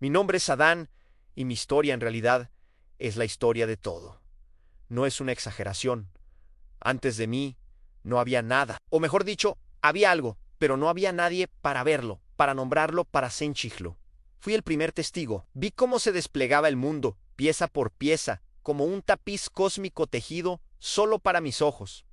Mi nombre es Adán y mi historia en realidad es la historia de todo. No es una exageración. Antes de mí no había nada. O mejor dicho, había algo, pero no había nadie para verlo, para nombrarlo, para sentirlo. Fui el primer testigo. Vi cómo se desplegaba el mundo, pieza por pieza, como un tapiz cósmico tejido solo para mis ojos.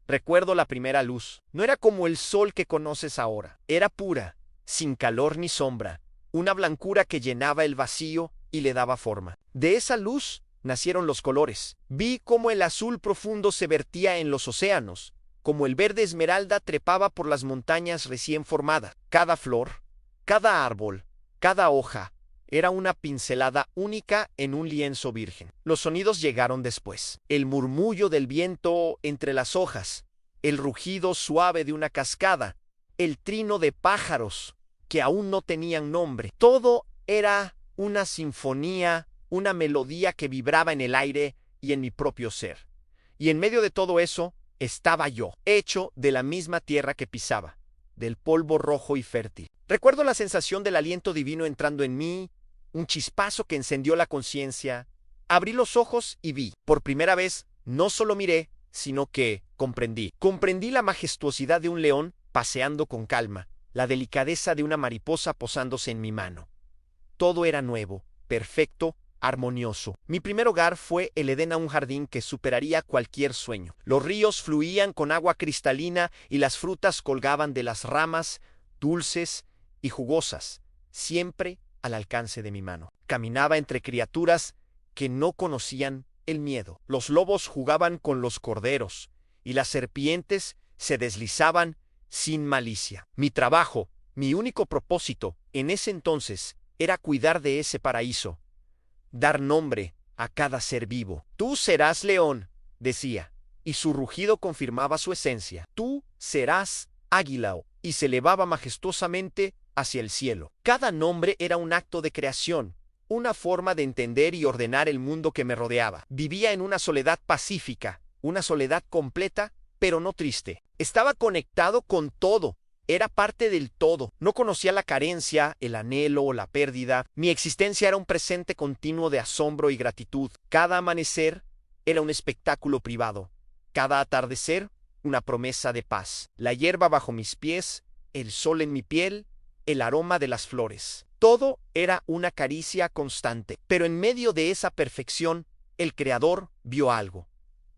Recuerdo la primera luz. No era como el sol que conoces ahora. Era pura, sin calor ni sombra, una blancura que llenaba el vacío y le daba forma. De esa luz nacieron los colores. Vi cómo el azul profundo se vertía en los océanos, como el verde esmeralda trepaba por las montañas recién formadas. Cada flor, cada árbol, cada hoja, era una pincelada única en un lienzo virgen. Los sonidos llegaron después. El murmullo del viento entre las hojas, el rugido suave de una cascada, el trino de pájaros que aún no tenían nombre. Todo era una sinfonía, una melodía que vibraba en el aire y en mi propio ser. Y en medio de todo eso estaba yo, hecho de la misma tierra que pisaba, del polvo rojo y fértil. Recuerdo la sensación del aliento divino entrando en mí, un chispazo que encendió la conciencia. Abrí los ojos y vi. Por primera vez, no solo miré, sino que comprendí. Comprendí la majestuosidad de un león paseando con calma, la delicadeza de una mariposa posándose en mi mano. Todo era nuevo, perfecto, armonioso. Mi primer hogar fue el Edén, a un jardín que superaría cualquier sueño. Los ríos fluían con agua cristalina y las frutas colgaban de las ramas, dulces y jugosas, siempre al alcance de mi mano. Caminaba entre criaturas que no conocían el miedo. Los lobos jugaban con los corderos y las serpientes se deslizaban sin malicia. Mi trabajo, mi único propósito en ese entonces era cuidar de ese paraíso, dar nombre a cada ser vivo. Tú serás león, decía, y su rugido confirmaba su esencia. Tú serás águila, y se elevaba majestuosamente hacia el cielo. Cada nombre era un acto de creación, una forma de entender y ordenar el mundo que me rodeaba. Vivía en una soledad pacífica, una soledad completa, pero no triste. Estaba conectado con todo, era parte del todo. No conocía la carencia, el anhelo o la pérdida. Mi existencia era un presente continuo de asombro y gratitud. Cada amanecer era un espectáculo privado. Cada atardecer, una promesa de paz. La hierba bajo mis pies, el sol en mi piel, el aroma de las flores. Todo era una caricia constante. Pero en medio de esa perfección, el Creador vio algo.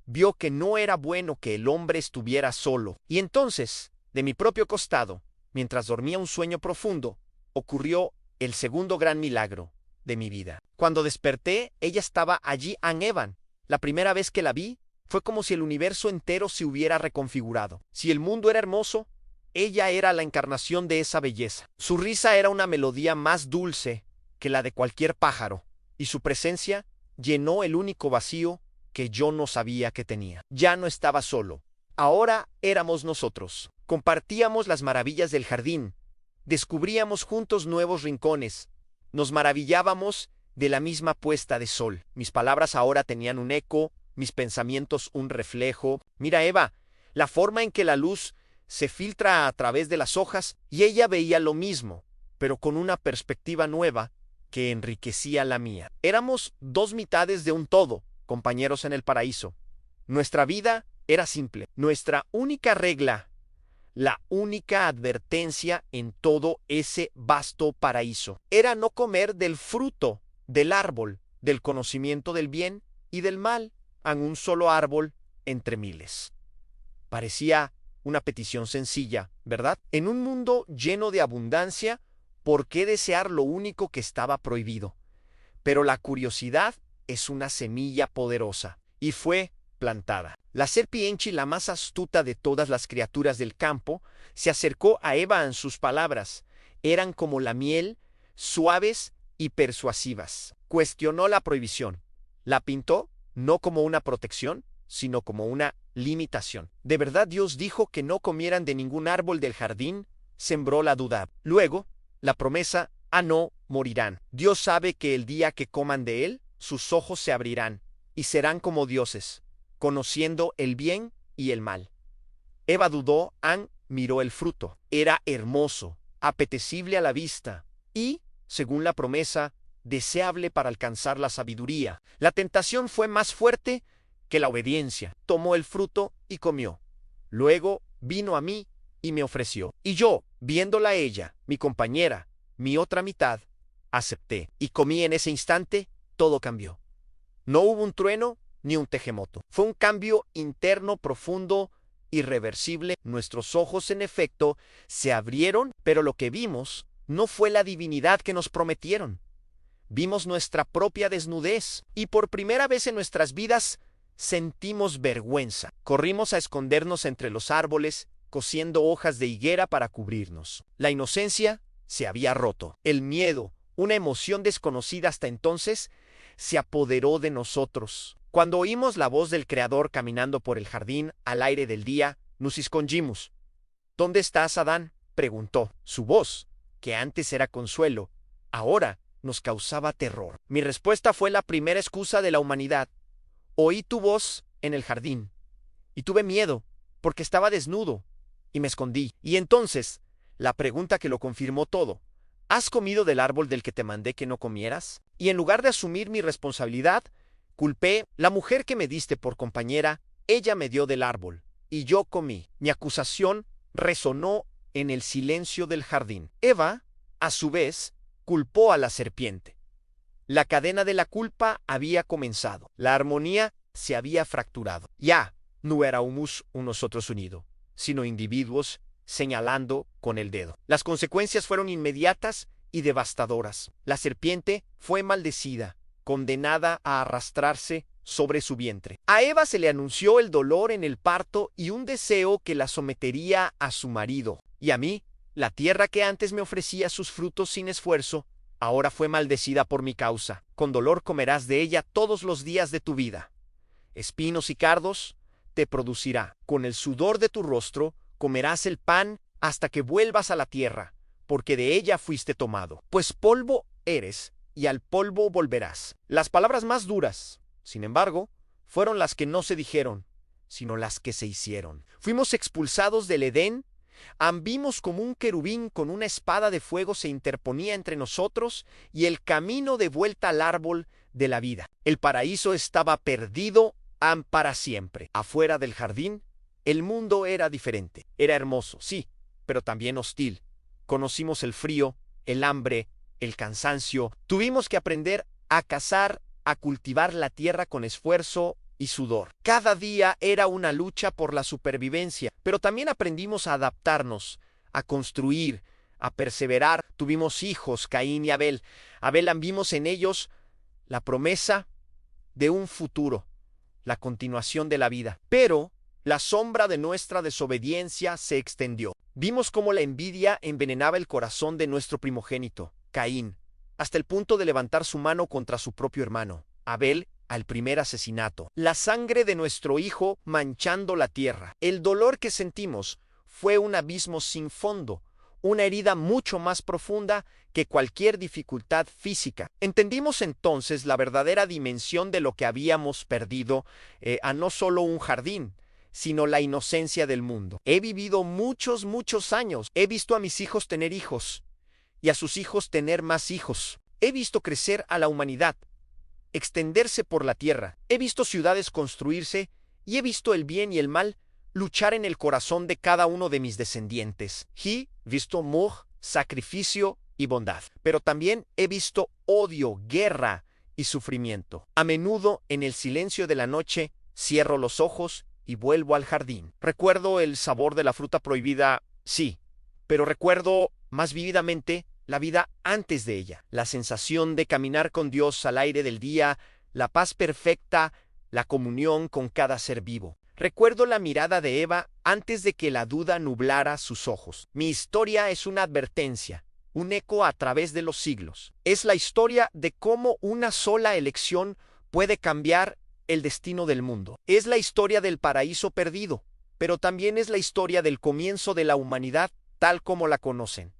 Vio que no era bueno que el hombre estuviera solo. Y entonces, de mi propio costado, mientras dormía un sueño profundo, ocurrió el segundo gran milagro de mi vida. Cuando desperté, ella estaba allí en Evan. La primera vez que la vi, fue como si el universo entero se hubiera reconfigurado. Si el mundo era hermoso, ella era la encarnación de esa belleza. Su risa era una melodía más dulce que la de cualquier pájaro, y su presencia llenó el único vacío que yo no sabía que tenía. Ya no estaba solo. Ahora éramos nosotros. Compartíamos las maravillas del jardín. Descubríamos juntos nuevos rincones. Nos maravillábamos de la misma puesta de sol. Mis palabras ahora tenían un eco, mis pensamientos un reflejo. Mira, Eva, la forma en que la luz se filtra a través de las hojas, y ella veía lo mismo, pero con una perspectiva nueva que enriquecía la mía. Éramos dos mitades de un todo, compañeros en el paraíso. Nuestra vida era simple. Nuestra única regla, la única advertencia en todo ese vasto paraíso, era no comer del fruto del árbol del conocimiento del bien y del mal, en un solo árbol entre miles. Parecía una petición sencilla, ¿verdad? En un mundo lleno de abundancia, ¿por qué desear lo único que estaba prohibido? Pero la curiosidad es una semilla poderosa, y fue plantada. La serpiente, la más astuta de todas las criaturas del campo, se acercó a Eva en sus palabras. Eran como la miel, suaves y persuasivas. Cuestionó la prohibición. La pintó no como una protección, sino como una limitación. ¿De verdad Dios dijo que no comieran de ningún árbol del jardín? Sembró la duda. Luego, la promesa: no morirán. Dios sabe que el día que coman de él, sus ojos se abrirán, y serán como dioses, conociendo el bien y el mal. Eva dudó, miró el fruto. Era hermoso, apetecible a la vista, y según la promesa, deseable para alcanzar la sabiduría. La tentación fue más fuerte que la obediencia. Tomó el fruto y comió. Luego vino a mí y me ofreció. Y yo, viéndola a ella, mi compañera, mi otra mitad, acepté. Y comí en ese instante, todo cambió. No hubo un trueno ni un terremoto. Fue un cambio interno profundo, irreversible. Nuestros ojos, en efecto, se abrieron, pero lo que vimos no fue la divinidad que nos prometieron. Vimos nuestra propia desnudez y por primera vez en nuestras vidas sentimos vergüenza. Corrimos a escondernos entre los árboles, cosiendo hojas de higuera para cubrirnos. La inocencia se había roto. El miedo, una emoción desconocida hasta entonces, se apoderó de nosotros. Cuando oímos la voz del Creador caminando por el jardín al aire del día, nos escondimos. ¿Dónde estás, Adán?, preguntó. Su voz, que antes era consuelo, ahora nos causaba terror. Mi respuesta fue la primera excusa de la humanidad. Oí tu voz en el jardín, y tuve miedo, porque estaba desnudo, y me escondí. Y entonces, la pregunta que lo confirmó todo. ¿Has comido del árbol del que te mandé que no comieras? Y en lugar de asumir mi responsabilidad, culpé la mujer que me diste por compañera, ella me dio del árbol, y yo comí. Mi acusación resonó en el silencio del jardín. Eva, a su vez, culpó a la serpiente. La cadena de la culpa había comenzado. La armonía se había fracturado. Ya no éramos nosotros unidos, sino individuos señalando con el dedo. Las consecuencias fueron inmediatas y devastadoras. La serpiente fue maldecida, condenada a arrastrarse sobre su vientre. A Eva se le anunció el dolor en el parto y un deseo que la sometería a su marido. Y a mí, la tierra que antes me ofrecía sus frutos sin esfuerzo, ahora fue maldecida por mi causa. Con dolor comerás de ella todos los días de tu vida. Espinos y cardos te producirá. Con el sudor de tu rostro comerás el pan hasta que vuelvas a la tierra, porque de ella fuiste tomado. Pues polvo eres, y al polvo volverás. Las palabras más duras, sin embargo, fueron las que no se dijeron, sino las que se hicieron. Fuimos expulsados del Edén. Ambimos como un querubín con una espada de fuego se interponía entre nosotros y el camino de vuelta al árbol de la vida. El paraíso estaba perdido para siempre. Afuera del jardín, el mundo era diferente. Era hermoso, sí, pero también hostil. Conocimos el frío, el hambre, el cansancio. Tuvimos que aprender a cazar, a cultivar la tierra con esfuerzo y sudor. Cada día era una lucha por la supervivencia, pero también aprendimos a adaptarnos, a construir, a perseverar. Tuvimos hijos, Caín y Abel. Vimos en ellos la promesa de un futuro, la continuación de la vida. Pero la sombra de nuestra desobediencia se extendió. Vimos cómo la envidia envenenaba el corazón de nuestro primogénito, Caín, hasta el punto de levantar su mano contra su propio hermano, Abel, al primer asesinato. La sangre de nuestro hijo manchando la tierra. El dolor que sentimos fue un abismo sin fondo, una herida mucho más profunda que cualquier dificultad física. Entendimos entonces la verdadera dimensión de lo que habíamos perdido, a no solo un jardín, sino la inocencia del mundo. He vivido muchos años. He visto a mis hijos tener hijos y a sus hijos tener más hijos. He visto crecer a la humanidad, extenderse por la tierra. He visto ciudades construirse y he visto el bien y el mal luchar en el corazón de cada uno de mis descendientes. He visto amor, sacrificio y bondad. Pero también he visto odio, guerra y sufrimiento. A menudo, en el silencio de la noche, cierro los ojos y vuelvo al jardín. Recuerdo el sabor de la fruta prohibida, sí, pero recuerdo más vívidamente la vida antes de ella, la sensación de caminar con Dios al aire del día, la paz perfecta, la comunión con cada ser vivo. Recuerdo la mirada de Eva antes de que la duda nublara sus ojos. Mi historia es una advertencia, un eco a través de los siglos. Es la historia de cómo una sola elección puede cambiar el destino del mundo. Es la historia del paraíso perdido, pero también es la historia del comienzo de la humanidad tal como la conocen.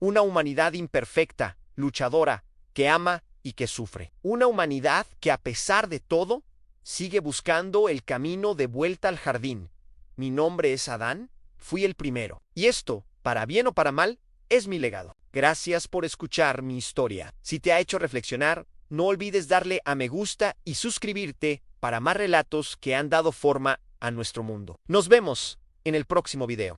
Una humanidad imperfecta, luchadora, que ama y que sufre. Una humanidad que a pesar de todo, sigue buscando el camino de vuelta al jardín. Mi nombre es Adán, fui el primero. Y esto, para bien o para mal, es mi legado. Gracias por escuchar mi historia. Si te ha hecho reflexionar, no olvides darle a me gusta y suscribirte para más relatos que han dado forma a nuestro mundo. Nos vemos en el próximo video.